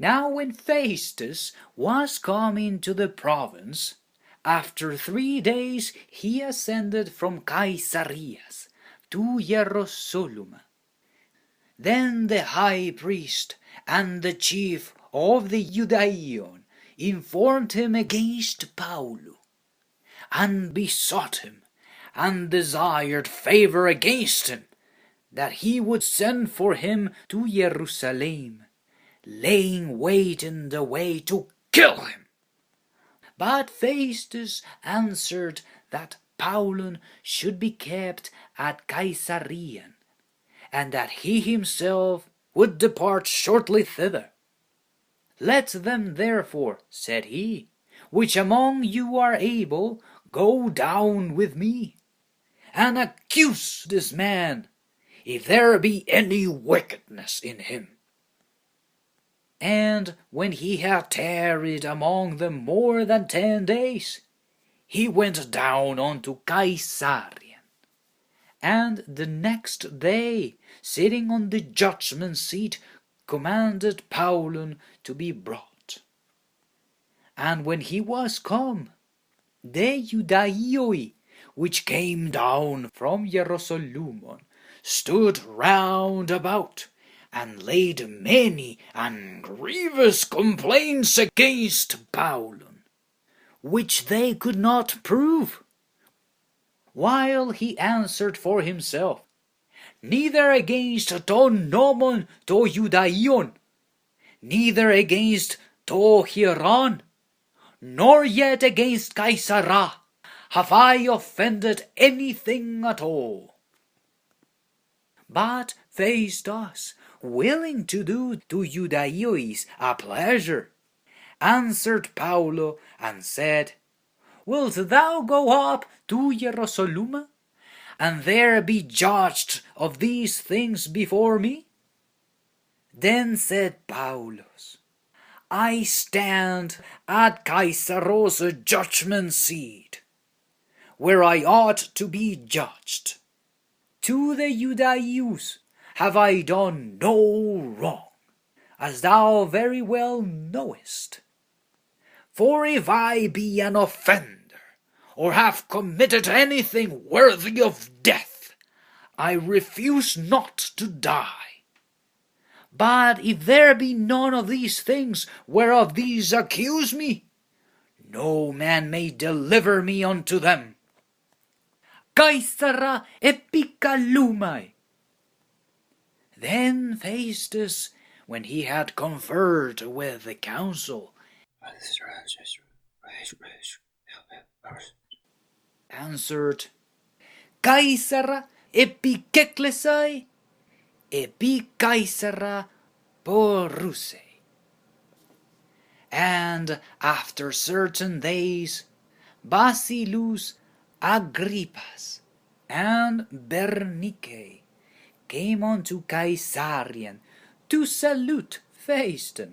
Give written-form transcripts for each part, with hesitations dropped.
Now when Festus was come into the province, after 3 days he ascended from Caesarea to Jerusalem. Then the high priest and the chief of the Judaeon informed him against Pawlo, and besought him, and desired favor against him, that he would send for him to Jerusalem, laying wait in the way to kill him. But Festus answered that Pawlo should be kept at Caesarea, and that he himself would depart shortly thither. Let them therefore, said he, which among you are able, go down with me, and accuse this man, if there be any wickedness in him. And when he had tarried among them more than 10 days, he went down unto Caesarea. And the next day, sitting on the judgment seat, commanded Pawlo to be brought. And when he was come, the Judaeoi, which came down from Jerusalem, stood round about, and laid many and grievous complaints against Pawlo, which they could not prove. While he answered for himself, neither against to nomon to Judaeon, neither against to Hieron, nor yet against Caesara, have I offended anything at all. But Festus, willing to do to Judaeois a pleasure, answered Pawlo and said, Wilt thou go up to Jerusalem, and there be judged of these things before me? Then said Pawlos, I stand at Kaisaros' judgment seat, where I ought to be judged. To the Judaeus have I done no wrong, as thou very well knowest. For if I be an offender, or have committed anything worthy of death, I refuse not to die. But if there be none of these things whereof these accuse me, no man may deliver me unto them. Caesara epicalumai. Then Festus, when he had conferred with the council, answered, Caesara epikeklesai, epi Caesara poruse. And after certain days, Basilus, Agrippas, and Vernike came unto Caesarea to salute Festus.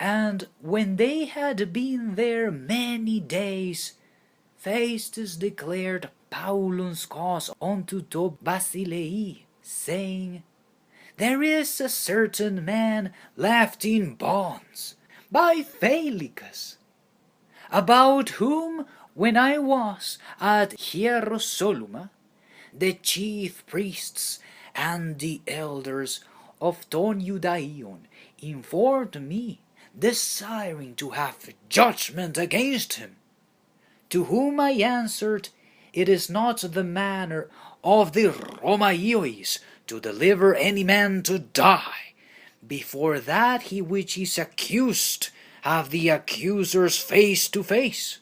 And when they had been there many days, Festus declared Pawlo's cause unto Basilei, saying, There is a certain man left in bonds by Felix, about whom, when I was at Jerusalem, the chief priests and the elders of Ton Judaeon informed me, desiring to have judgment against him. To whom I answered, It is not the manner of the Romaeois to deliver any man to die, before that he which is accused have the accusers face to face,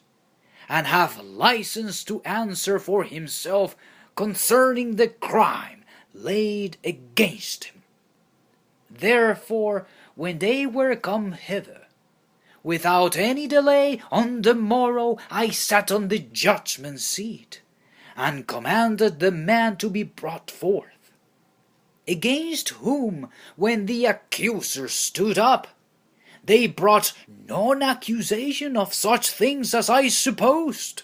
and have license to answer for himself concerning the crime laid against him. Therefore, when they were come hither, without any delay, on the morrow I sat on the judgment seat, and commanded the man to be brought forth, against whom, when the accusers stood up, they brought none accusation of such things as I supposed,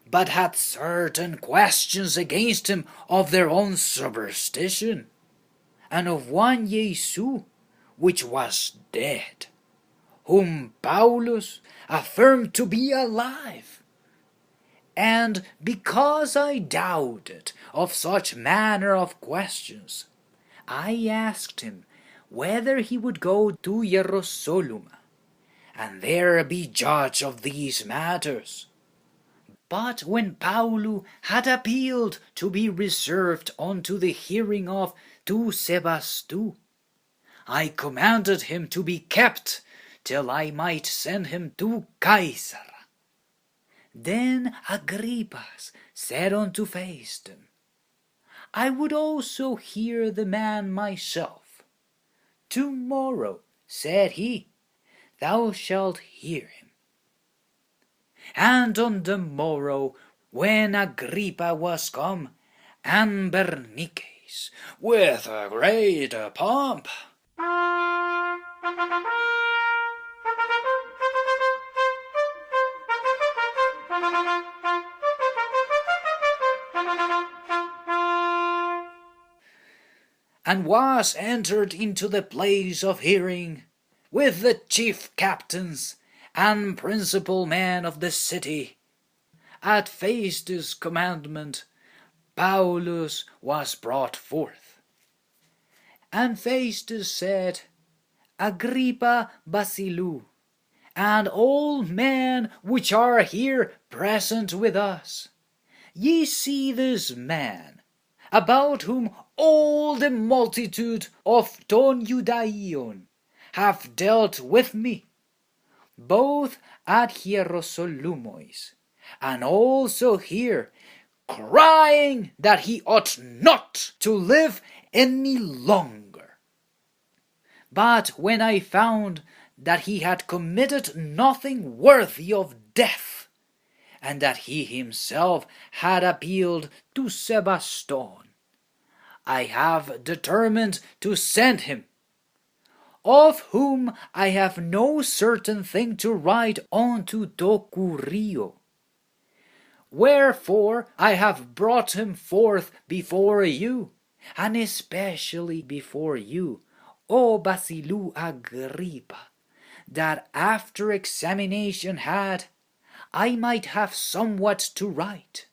but had certain questions against him of their own superstition, and of one Jesu, which was dead, whom Pαυλος affirmed to be alive. And because I doubted of such manner of questions, I asked him whether he would go to Jerusalem, and there be judge of these matters. But when Pαυλος had appealed to be reserved unto the hearing of to Sebastu, I commanded him to be kept till I might send him to Caesar. Then Agrippa said unto Fηστος, I would also hear the man myself. Tomorrow, said he, thou shalt hear him. And on the morrow, when Agrippa was come, and Vερνικης, with a great pomp, and was entered into the place of hearing, with the chief captains and principal men of the city, at Fηστος' commandment, Pαυλος was brought forth. And Fηστος said, Αγριππα Βασιλευ, and all men which are here present with us, ye see this man, about whom all the multitude of ton Judaion have dealt with me, both at Hierosolymois, and also here, crying that he ought not to live any longer. But when I found that he had committed nothing worthy of death, and that he himself had appealed to Sebaston, I have determined to send him, of whom I have no certain thing to write unto Docurio. Wherefore I have brought him forth before you, and especially before you, O Βασιλεύ Agrippa, that after examination had, I might have somewhat to write.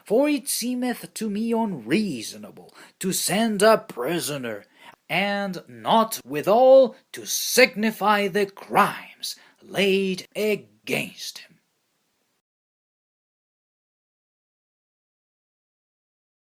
For it seemeth to me unreasonable to send a prisoner, and not withal to signify the crimes laid against him.